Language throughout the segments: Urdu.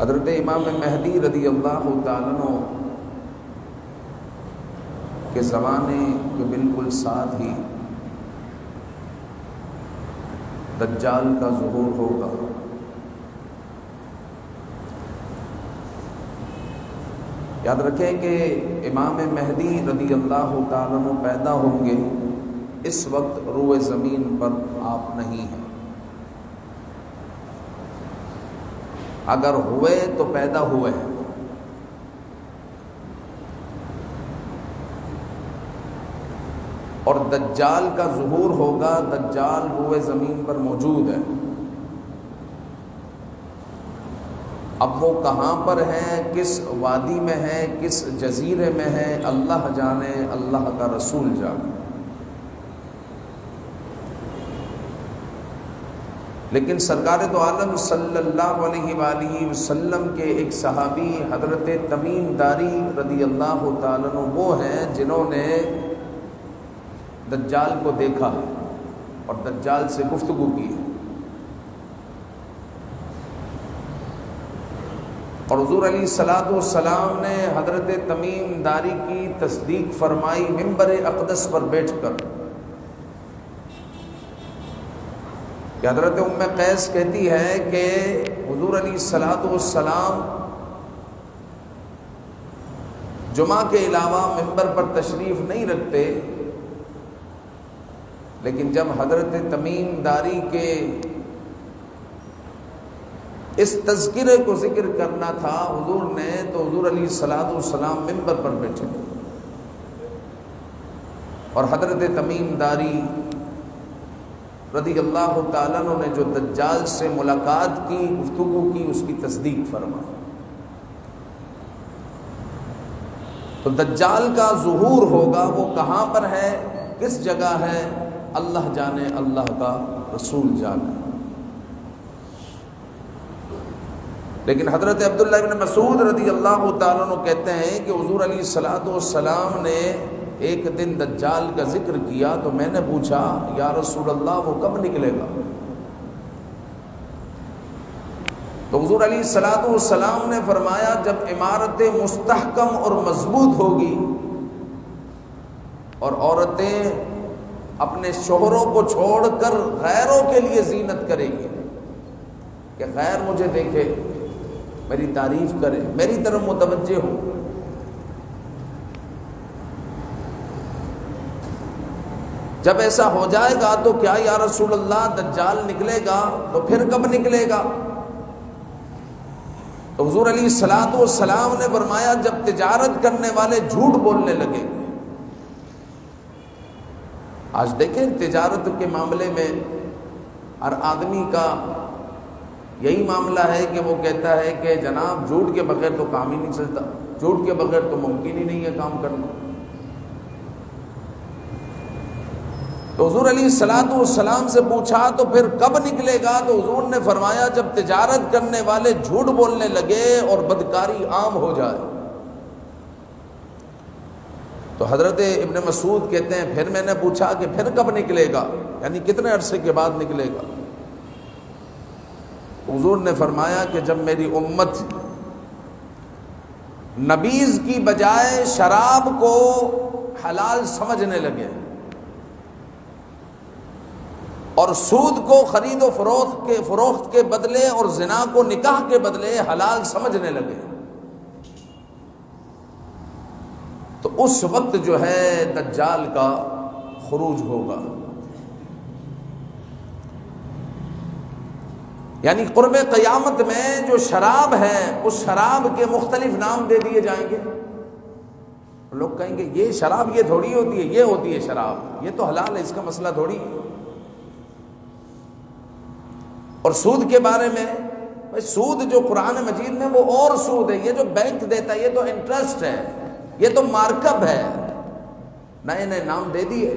حضرت امام مہدی رضی اللہ تعالیٰ عنہ کے زمانے کے بالکل ساتھ ہی دجال کا ظہور ہوگا۔ یاد رکھیں کہ امام مہدی رضی اللہ تعالیٰ عنہ پیدا ہوں گے، اس وقت روئے زمین پر آپ نہیں ہیں۔ اگر ہوئے تو پیدا ہوئے ہیں، اور دجال کا ظہور ہوگا، دجال روئے زمین پر موجود ہے۔ اب وہ کہاں پر ہے، کس وادی میں ہے، کس جزیرے میں ہے، اللہ جانے، اللہ کا رسول جانے۔ لیکن سرکار دو عالم صلی اللہ علیہ وآلہ وسلم کے ایک صحابی حضرت تمیم داری رضی اللہ تعالیٰ عنہ وہ ہیں جنہوں نے دجال کو دیکھا اور دجال سے گفتگو کی، اور حضور علیہ الصلوۃ والسلام نے حضرت تمیم داری کی تصدیق فرمائی منبر اقدس پر بیٹھ کر کہ حضرت ام قیس کہتی ہے کہ حضور علیہ الصلوۃ والسلام جمعہ کے علاوہ منبر پر تشریف نہیں رکھتے، لیکن جب حضرت تمیم داری کے اس تذکرے کو ذکر کرنا تھا حضور نے، تو حضور علیہ الصلوۃ والسلام منبر پر بیٹھے اور حضرت تمیم داری رضی اللہ تعالیٰ عنہ نے جو دجال سے ملاقات کی، گفتگو کی، اس کی تصدیق فرمائی۔ تو دجال کا ظہور ہوگا، وہ کہاں پر ہے، کس جگہ ہے، اللہ جانے، اللہ کا رسول جانے۔ لیکن حضرت عبداللہ ابن مسعود رضی اللہ تعالیٰ عنہ کہتے ہیں کہ حضور علیہ الصلوۃ والسلام نے ایک دن دجال کا ذکر کیا تو میں نے پوچھا یا رسول اللہ وہ کب نکلے گا؟ تو حضور علیہ الصلوۃ والسلام نے فرمایا جب عمارت مستحکم اور مضبوط ہوگی اور عورتیں اپنے شوہروں کو چھوڑ کر غیروں کے لیے زینت کریں گی کہ غیر مجھے دیکھے، میری تعریف کرے، میری طرف متوجہ ہو۔ جب ایسا ہو جائے گا تو کیا یا رسول اللہ دجال نکلے گا؟ تو پھر کب نکلے گا؟ تو حضور علیہ الصلوۃ والسلام نے فرمایا جب تجارت کرنے والے جھوٹ بولنے لگیں گے۔ آج دیکھیں تجارت کے معاملے میں ہر آدمی کا یہی معاملہ ہے کہ وہ کہتا ہے کہ جناب جھوٹ کے بغیر تو کام ہی نہیں چلتا، جھوٹ کے بغیر تو ممکن ہی نہیں ہے کام کرنا۔ تو حضور علیہ الصلوۃ والسلام سے پوچھا تو پھر کب نکلے گا؟ تو حضور نے فرمایا جب تجارت کرنے والے جھوٹ بولنے لگے اور بدکاری عام ہو جائے۔ تو حضرت ابن مسعود کہتے ہیں پھر میں نے پوچھا کہ پھر کب نکلے گا، یعنی کتنے عرصے کے بعد نکلے گا؟ حضور نے فرمایا کہ جب میری امت نبیذ کی بجائے شراب کو حلال سمجھنے لگے اور سود کو خرید و فروخت کے بدلے اور زنا کو نکاح کے بدلے حلال سمجھنے لگے، تو اس وقت جو ہے دجال کا خروج ہوگا۔ یعنی قرب قیامت میں جو شراب ہے اس شراب کے مختلف نام دے دیے جائیں گے۔ لوگ کہیں گے یہ شراب یہ تھوڑی ہوتی ہے، یہ ہوتی ہے شراب، یہ تو حلال ہے، اس کا مسئلہ تھوڑی ہے۔ اور سود کے بارے میں بھائی سود جو قرآن مجید میں وہ اور سود ہے، یہ جو بینک دیتا ہے یہ تو انٹرسٹ ہے، یہ تو مارکب ہے، نئے نئے نام دے دیے۔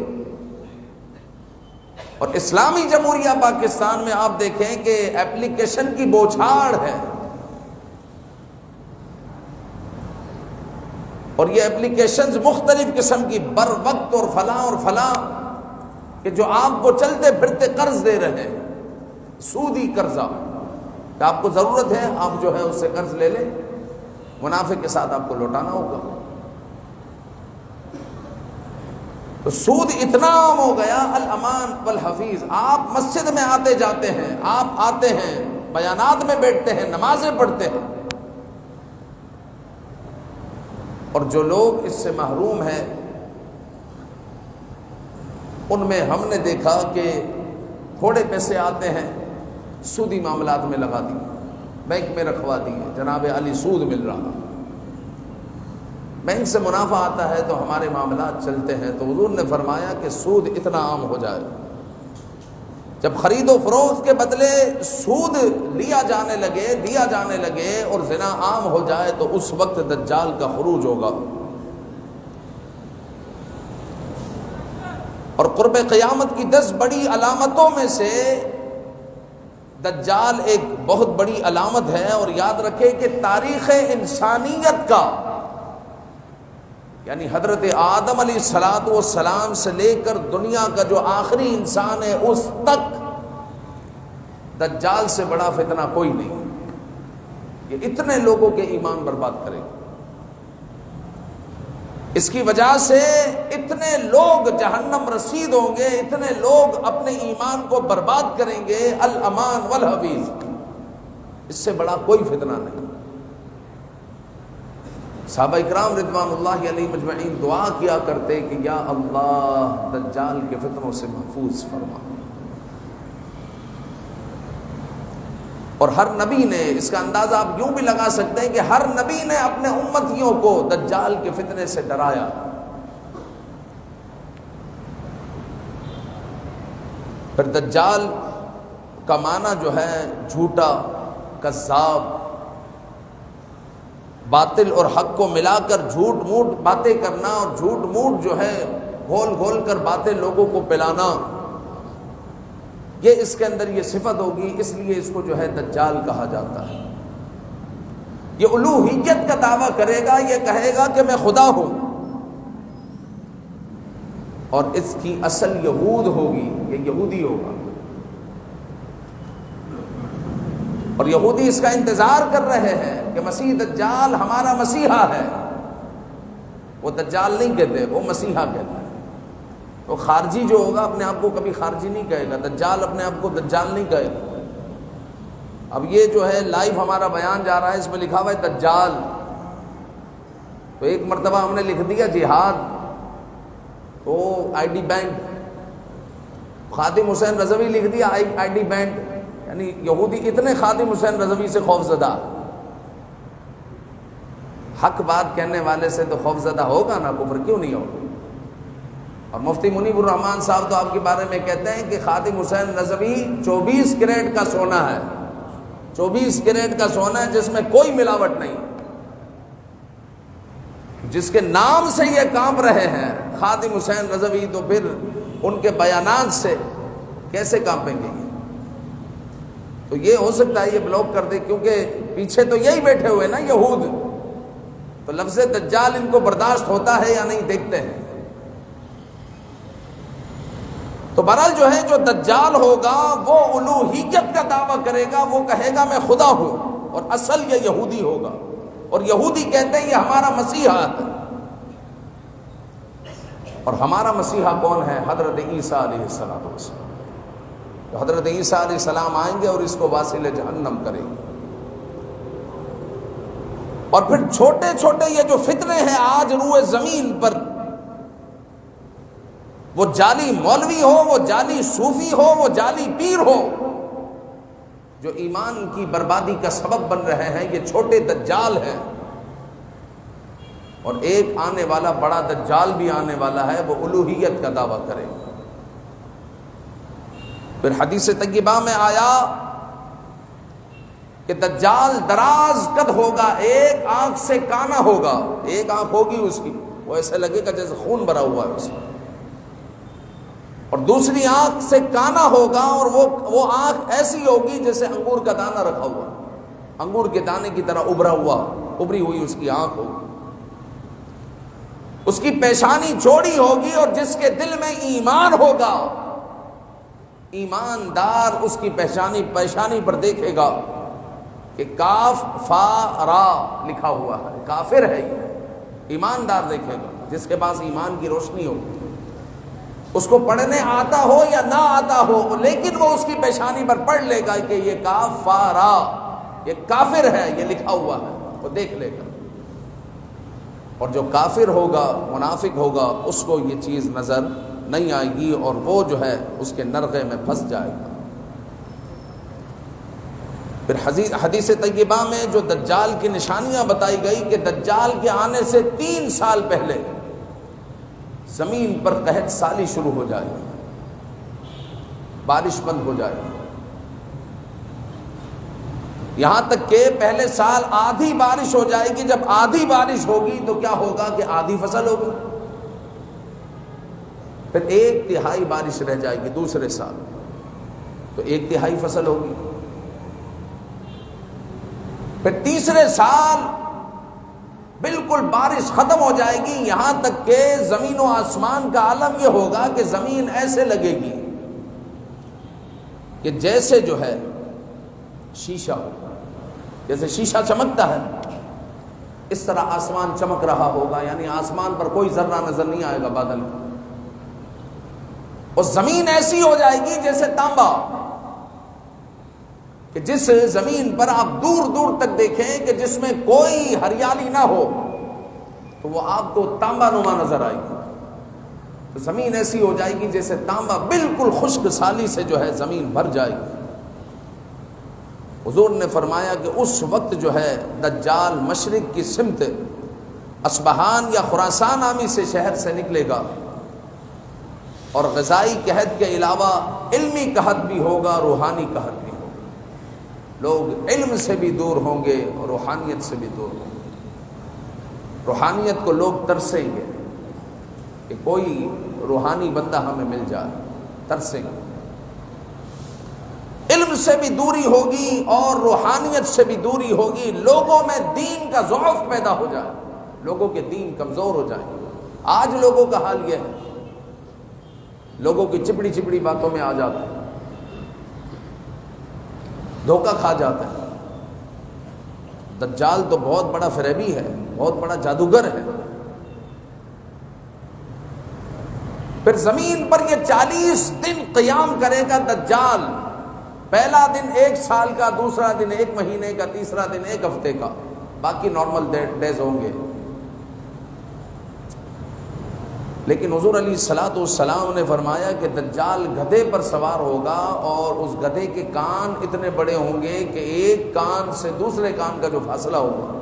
اور اسلامی جمہوریہ پاکستان میں آپ دیکھیں کہ ایپلیکیشن کی بوچھاڑ ہے، اور یہ ایپلیکیشنز مختلف قسم کی بر وقت اور فلاں کہ جو آپ کو چلتے پھرتے قرض دے رہے ہیں، سودی قرضہ، کہ آپ کو ضرورت ہے، آپ جو ہے اس سے قرض لے لیں، منافع کے ساتھ آپ کو لوٹانا ہوگا۔ تو سود اتنا عام ہو گیا، الامان والحفیظ۔ آپ مسجد میں آتے جاتے ہیں، آپ آتے ہیں، بیانات میں بیٹھتے ہیں، نمازیں پڑھتے ہیں، اور جو لوگ اس سے محروم ہیں ان میں ہم نے دیکھا کہ تھوڑے پیسے آتے ہیں، سودی معاملات میں لگا دیے، بینک میں رکھوا دیے، جناب علی سود مل رہا، بینک سے منافع آتا ہے تو ہمارے معاملات چلتے ہیں۔ تو حضور نے فرمایا کہ سود اتنا عام ہو جائے، جب خرید و فروخت کے بدلے سود دیا جانے لگے اور زنا عام ہو جائے تو اس وقت دجال کا خروج ہوگا، اور قرب قیامت کی 10 بڑی علامتوں میں سے دجال ایک بہت بڑی علامت ہے۔ اور یاد رکھے کہ تاریخ انسانیت کا، یعنی حضرت آدم علیہ السلام سے لے کر دنیا کا جو آخری انسان ہے اس تک دجال سے بڑا فتنہ کوئی نہیں، یہ اتنے لوگوں کے ایمان برباد کرے گا۔ اس کی وجہ سے اتنے لوگ جہنم رسید ہوں گے، اتنے لوگ اپنے ایمان کو برباد کریں گے۔ الامان والحفیظ، اس سے بڑا کوئی فتنہ نہیں۔ صحابہ اکرام رضوان اللہ علیہ مجمعین دعا کیا کرتے کہ یا اللہ دجال کے فتنوں سے محفوظ فرما۔ اور ہر نبی نے، اس کا اندازہ آپ یوں بھی لگا سکتے ہیں کہ ہر نبی نے اپنے امتیوں کو دجال کے فتنے سے ڈرایا۔ پھر دجال کا معنی جو ہے جھوٹا، کذاب، باطل اور حق کو ملا کر جھوٹ موٹ باتیں کرنا، اور جھوٹ موٹ جو ہے گھول گھول کر باتیں لوگوں کو پلانا، یہ اس کے اندر یہ صفت ہوگی، اس لیے اس کو جو ہے دجال کہا جاتا ہے۔ یہ الوہیت کا دعویٰ کرے گا، یہ کہے گا کہ میں خدا ہوں، اور اس کی اصل یہود ہوگی، یہ یہودی ہوگا، اور یہودی اس کا انتظار کر رہے ہیں کہ مسیح دجال ہمارا مسیحا ہے۔ وہ دجال نہیں کہتے، وہ مسیحا کہتے ہیں۔ وہ خارجی جو ہوگا اپنے آپ کو کبھی خارجی نہیں کہے گا، دجال اپنے آپ کو دجال نہیں کہے گا۔ اب یہ جو ہے لائیو ہمارا بیان جا رہا ہے، اس میں لکھا ہوا ہے دجال، تو ایک مرتبہ ہم نے لکھ دیا جہاد، تو I D bank, Khadim Hussain Rizvi لکھ دیا آئی ڈی بینک، یعنی یہودی اتنے خادم حسین رضوی سے خوف زدہ۔ حق بات کہنے والے سے تو خوف زدہ ہوگا نا، کفر کیوں نہیں ہوگا؟ اور مفتی منیب الرحمان صاحب تو آپ کے بارے میں کہتے ہیں کہ خادم حسین رضوی 24 کیرٹ کا سونا ہے، 24 کیرٹ کا سونا ہے جس میں کوئی ملاوٹ نہیں، جس کے نام سے یہ کانپ رہے ہیں خادم حسین رضوی، تو پھر ان کے بیانات سے کیسے کانپیں گے؟ تو یہ ہو سکتا ہے یہ بلاک کر دے، کیونکہ پیچھے تو یہی بیٹھے ہوئے نا یہود، تو لفظ دجال ان کو برداشت ہوتا ہے یا نہیں دیکھتے ہیں۔ تو بہرحال جو ہے جو دجال ہوگا وہ الوہیت کا دعویٰ کرے گا، وہ کہے گا میں خدا ہوں، اور اصل یہ یہودی ہوگا، اور یہودی کہتے ہیں یہ ہمارا مسیحا ہے۔ اور ہمارا مسیحا کون ہے؟ حضرت عیسیٰ علیہ السلام۔ تو حضرت عیسیٰ علیہ السلام آئیں گے اور اس کو واصل جہنم کریں گے۔ اور پھر چھوٹے چھوٹے یہ جو فتنے ہیں آج روئے زمین پر، وہ جعلی مولوی ہو، وہ جعلی صوفی ہو، وہ جعلی پیر ہو، جو ایمان کی بربادی کا سبب بن رہے ہیں، یہ چھوٹے دجال ہیں۔ اور ایک آنے والا بڑا دجال بھی آنے والا ہے، وہ الوہیت کا دعویٰ کرے گا۔ پھر حدیث طیبہ میں آیا کہ دجال دراز قد ہوگا، ایک آنکھ سے کانا ہوگا، ایک آنکھ ہوگی اس کی، وہ ایسے لگے گا جیسے خون بھرا ہوا ہے اس میں، اور دوسری آنکھ سے کانا ہوگا، اور وہ آنکھ ایسی ہوگی جیسے انگور کا دانہ رکھا ہوا، انگور کے دانے کی طرح ابری ہوئی اس کی آنکھ ہوگی۔ اس کی پیشانی چوڑی ہوگی، اور جس کے دل میں ایمان ہوگا، ایماندار اس کی پیشانی پر دیکھے گا کہ کاف فا را لکھا ہوا ہے، کافر ہے یہ، ایماندار دیکھے گا جس کے پاس ایمان کی روشنی ہو، اس کو پڑھنے آتا ہو یا نہ آتا ہو، لیکن وہ اس کی پیشانی پر پڑھ لے گا کہ یہ کاف فا را یہ کافر ہے، یہ لکھا ہوا ہے، وہ دیکھ لے گا۔ اور جو کافر ہوگا، منافق ہوگا، اس کو یہ چیز نظر نہیں آئے گی اور وہ جو ہے اس کے نرغے میں پھنس جائے گا۔ پھر حدیث طیبہ میں جو دجال کی نشانیاں بتائی گئی کہ دجال کے آنے سے 3 سال پہلے زمین پر قحط سالی شروع ہو جائے گی، بارش بند ہو جائے گی، یہاں تک کہ پہلے سال آدھی بارش ہو جائے گی۔ جب آدھی بارش ہوگی تو کیا ہوگا کہ آدھی فصل ہوگی، پھر 1/3 بارش رہ جائے گی دوسرے سال، تو 1/3 فصل ہوگی، پھر تیسرے سال بالکل بارش ختم ہو جائے گی، یہاں تک کہ زمین و آسمان کا عالم یہ ہوگا کہ زمین ایسے لگے گی کہ جیسے جو ہے شیشہ ہو، جیسے شیشہ چمکتا ہے اس طرح آسمان چمک رہا ہوگا، یعنی آسمان پر کوئی ذرہ نظر نہیں آئے گا بادل کا، اور زمین ایسی ہو جائے گی جیسے تانبا، کہ جس زمین پر آپ دور دور تک دیکھیں کہ جس میں کوئی ہریالی نہ ہو تو وہ آپ کو تانبا نما نظر آئے گی، تو زمین ایسی ہو جائے گی جیسے تانبا، بالکل خشک سالی سے جو ہے زمین بھر جائے گی۔ حضور نے فرمایا کہ اس وقت جو ہے دجال مشرق کی سمت اصبہان یا خراسان نامی سے شہر سے نکلے گا، اور غذائی قحط کے علاوہ علمی قحط بھی ہوگا، روحانی قحط بھی ہوگا، لوگ علم سے بھی دور ہوں گے اور روحانیت سے بھی دور ہوں گے۔ روحانیت کو لوگ ترسیں گے کہ کوئی روحانی بندہ ہمیں مل جائے، ترسیں گے، علم سے بھی دوری ہوگی اور روحانیت سے بھی دوری ہوگی، لوگوں میں دین کا ضعف پیدا ہو جائے، لوگوں کے دین کمزور ہو جائیں۔ آج لوگوں کا حال یہ ہے، لوگوں کی چپڑی چپڑی باتوں میں آ جاتے ہیں، دھوکہ کھا جاتے ہیں۔ دجال تو بہت بڑا فریبی ہے، بہت بڑا جادوگر ہے۔ پھر زمین پر یہ 40 دن قیام کرے گا دجال، پہلا دن 1 سال کا، دوسرا دن 1 مہینے کا، تیسرا دن 1 ہفتے کا، باقی نارمل ڈیز ہوں گے۔ لیکن حضور علیہ الصلوۃ والسلام نے فرمایا کہ دجال گدھے پر سوار ہوگا اور اس گدھے کے کان اتنے بڑے ہوں گے کہ ایک کان سے دوسرے کان کا جو فاصلہ ہوگا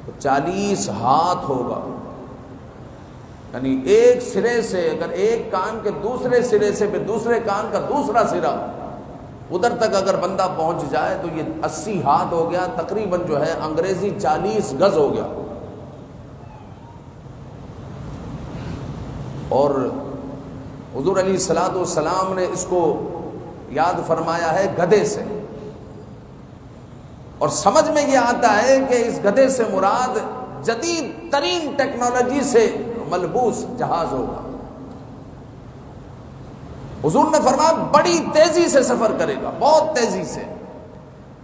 تو 40 ہاتھ ہوگا، یعنی ایک سرے سے اگر ایک کان کے دوسرے سرے سے پھر دوسرے کان کا دوسرا سرا ادھر تک اگر بندہ پہنچ جائے تو یہ 80 ہاتھ ہو گیا، تقریباً جو ہے انگریزی 40 گز ہو گیا۔ اور حضور علیہ الصلوۃ والسلام نے اس کو یاد فرمایا ہے گدھے سے، اور سمجھ میں یہ آتا ہے کہ اس گدھے سے مراد جدید ترین ٹیکنالوجی سے ملبوس جہاز ہوگا۔ حضور نے فرمایا بڑی تیزی سے سفر کرے گا، بہت تیزی سے،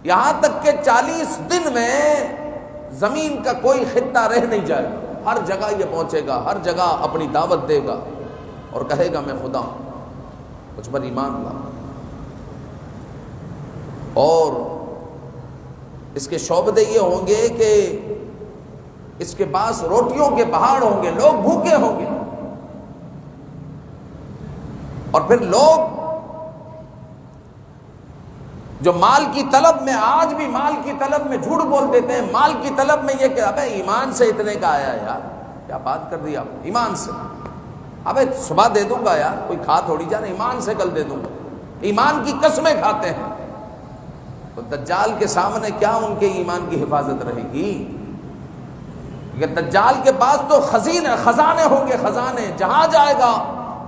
یہاں تک کہ 40 دن میں زمین کا کوئی خطہ رہ نہیں جائے گا، ہر جگہ یہ پہنچے گا، ہر جگہ اپنی دعوت دے گا اور کہے گا میں خدا ہوں، مجھ پر ایمان لا۔ اور اس کے شعبدے یہ ہوں گے کہ اس کے پاس روٹیوں کے پہاڑ ہوں گے، لوگ بھوکے ہوں گے، اور پھر لوگ جو مال کی طلب میں، آج بھی مال کی طلب میں جھوٹ بول دیتے ہیں، مال کی طلب میں یہ کہ ابے ایمان سے اتنے کا آیا یار، کیا بات کر دی آپ، ایمان سے، ابے صبح دے دوں گا یار، کوئی کھا تھوڑی جانا، ایمان سے کل دے دوں گا، ایمان کی قسمیں کھاتے ہیں۔ تو دجال کے سامنے کیا ان کے ایمان کی حفاظت رہے گی؟ کہ دجال کے پاس تو خزانے ہوں گے، خزانے، جہاں جائے گا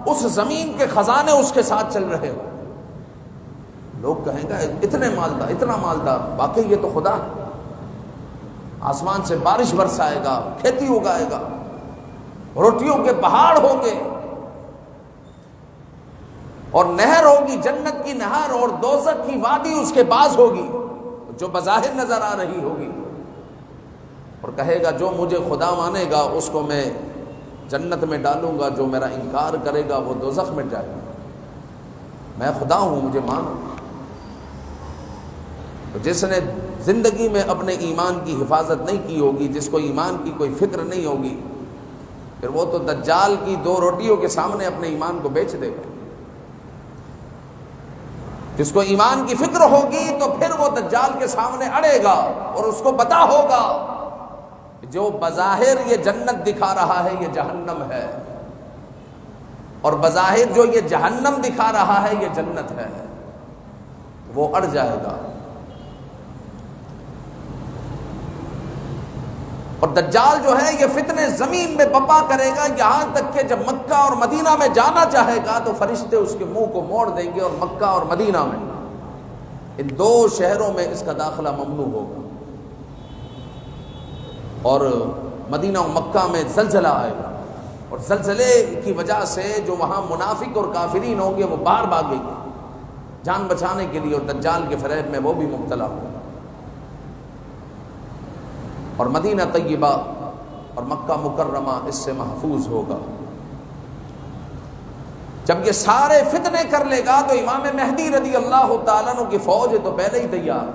اس زمین کے خزانے اس کے ساتھ چل رہے ہو، لوگ کہیں گا اتنے مالدار، اتنا مالدار، واقعی یہ تو خدا ہے، آسمان سے بارش برسائے گا، کھیتی اگائے گا، روٹیوں کے پہاڑ ہوں گے، اور نہر ہوگی، جنت کی نہر اور دوزخ کی وادی اس کے پاس ہوگی۔ جو بظاہر نظر آ رہی ہوگی، اور کہے گا جو مجھے خدا مانے گا اس کو میں جنت میں ڈالوں گا، جو میرا انکار کرے گا وہ دوزخ میں جائے گا، میں خدا ہوں مجھے مانو۔ تو جس نے زندگی میں اپنے ایمان کی حفاظت نہیں کی ہوگی، جس کو ایمان کی کوئی فکر نہیں ہوگی، پھر وہ تو دجال کی 2 روٹیوں کے سامنے اپنے ایمان کو بیچ دے گا۔ جس کو ایمان کی فکر ہوگی تو پھر وہ دجال کے سامنے اڑے گا اور اس کو پتا ہوگا جو بظاہر یہ جنت دکھا رہا ہے یہ جہنم ہے، اور بظاہر جو یہ جہنم دکھا رہا ہے یہ جنت ہے، وہ اڑ جائے گا۔ اور دجال جو ہے یہ فتنے زمین میں بپا کرے گا، یہاں تک کہ جب مکہ اور مدینہ میں جانا چاہے گا تو فرشتے اس کے منہ کو موڑ دیں گے، اور مکہ اور مدینہ میں ان 2 شہروں میں اس کا داخلہ ممنوع ہوگا، اور مدینہ و مکہ میں زلزلہ آئے گا، اور زلزلے کی وجہ سے جو وہاں منافق اور کافرین ہوں گے وہ باہر بھاگیں گے جان بچانے کے لیے، اور دجال کے فریب میں وہ بھی مبتلا ہوگا، اور مدینہ طیبہ اور مکہ مکرمہ اس سے محفوظ ہوگا۔ جب یہ سارے فتنے کر لے گا تو امام مہدی رضی اللہ تعالیٰ عنہ کی فوج تو پہلے ہی تیار،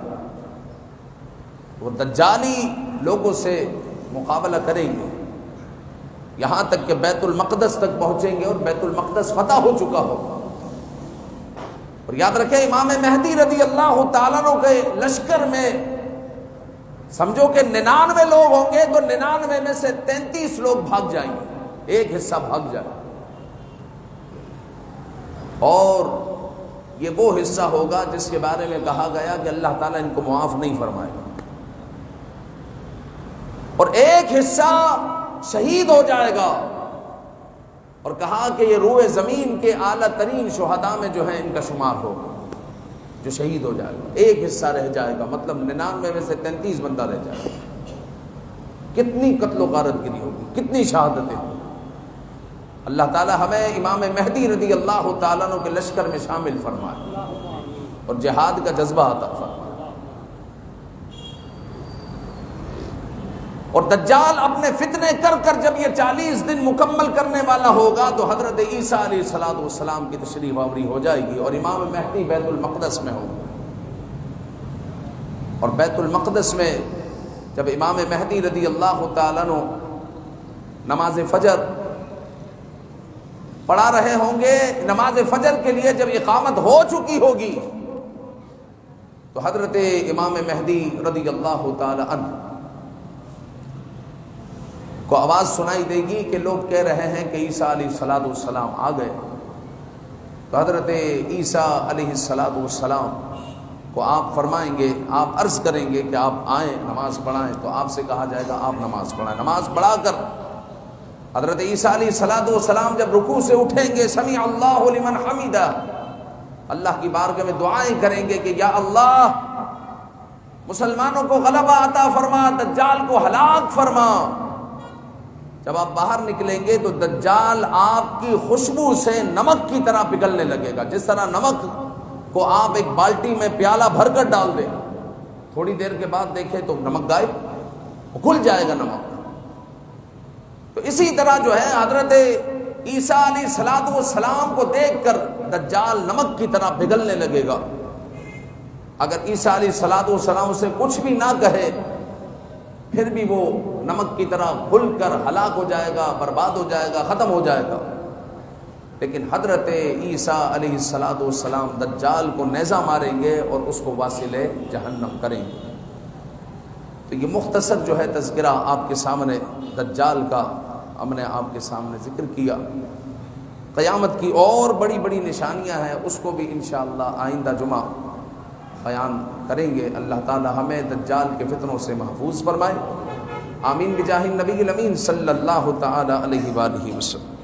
وہ دجالی لوگوں سے مقابلہ کریں گے، یہاں تک کہ بیت المقدس تک پہنچیں گے، اور بیت المقدس فتح ہو چکا ہوگا۔ اور یاد رکھیں امام مہدی رضی اللہ تعالیٰ عنہ کے لشکر میں سمجھو کہ 99 لوگ ہوں گے تو 99 میں سے 33 لوگ بھاگ جائیں گے، ایک حصہ بھاگ جائے، اور یہ وہ حصہ ہوگا جس کے بارے میں کہا گیا کہ اللہ تعالیٰ ان کو معاف نہیں فرمائے گا، اور ایک حصہ شہید ہو جائے گا، اور کہا کہ یہ روئے زمین کے اعلیٰ ترین شہداء میں جو ہے ان کا شمار ہوگا جو شہید ہو جائے گا، ایک حصہ رہ جائے گا، مطلب 99 میں سے 33 بندہ رہ جائے گا۔ کتنی قتل و غارت گری ہوگی، کتنی شہادتیں ہوں گی۔ اللہ تعالی ہمیں امام مہدی رضی اللہ تعالیٰ عنہ کے لشکر میں شامل فرمائے اور جہاد کا جذبہ عطا فرمائے۔ اور دجال اپنے فتنے کر کر جب یہ 40 دن مکمل کرنے والا ہوگا تو حضرت عیسیٰ علیہ السلام کی تشریف آوری ہو جائے گی، اور امام مہدی بیت المقدس میں ہوگا، اور بیت المقدس میں جب امام مہدی رضی اللہ تعالیٰ عنہ نماز فجر پڑھا رہے ہوں گے، نماز فجر کے لیے جب اقامت ہو چکی ہوگی تو حضرت امام مہدی رضی اللہ تعالیٰ عنہ کو آواز سنائی دے گی کہ لوگ کہہ رہے ہیں کہ عیسیٰ علیہ السلام آ گئے، تو حضرت عیسیٰ علیہ السلام کو آپ فرمائیں گے، آپ عرض کریں گے کہ آپ آئیں نماز پڑھائیں، تو آپ سے کہا جائے گا آپ نماز پڑھائیں۔ نماز پڑھا کر حضرت عیسیٰ علیہ السلام جب رکوع سے اٹھیں گے، سمیع اللہ لمن حمیدہ، اللہ کی بارگاہ میں دعائیں کریں گے کہ یا اللہ مسلمانوں کو غلبہ عطا فرما، دجال کو ہلاک فرما۔ جب آپ باہر نکلیں گے تو دجال آپ کی خوشبو سے نمک کی طرح پگھلنے لگے گا، جس طرح نمک کو آپ ایک بالٹی میں پیالہ بھر کر ڈال دیں، تھوڑی دیر کے بعد دیکھیں تو نمک غائب، کھل جائے گا نمک۔ تو اسی طرح جو ہے حضرت عیسیٰ علیہ السلام کو دیکھ کر دجال نمک کی طرح پگھلنے لگے گا۔ اگر عیسیٰ علیہ السلام سے کچھ بھی نہ کہے پھر بھی وہ نمک کی طرح گھل کر ہلاک ہو جائے گا، برباد ہو جائے گا، ختم ہو جائے گا۔ لیکن حضرت عیسیٰ علیہ السلام دجال کو نیزہ ماریں گے اور اس کو واصل جہنم کریں گے۔ تو یہ مختصر جو ہے تذکرہ آپ کے سامنے دجال کا ہم نے آپ کے سامنے ذکر کیا۔ قیامت کی اور بڑی بڑی نشانیاں ہیں، اس کو بھی انشاءاللہ آئندہ جمعہ بیان کریں گے۔ اللہ تعالی ہمیں دجال کے فتنوں سے محفوظ فرمائے، آمین بجاہ النبی الامین صلی اللہ تعالی علیہ وآلہ وسلم۔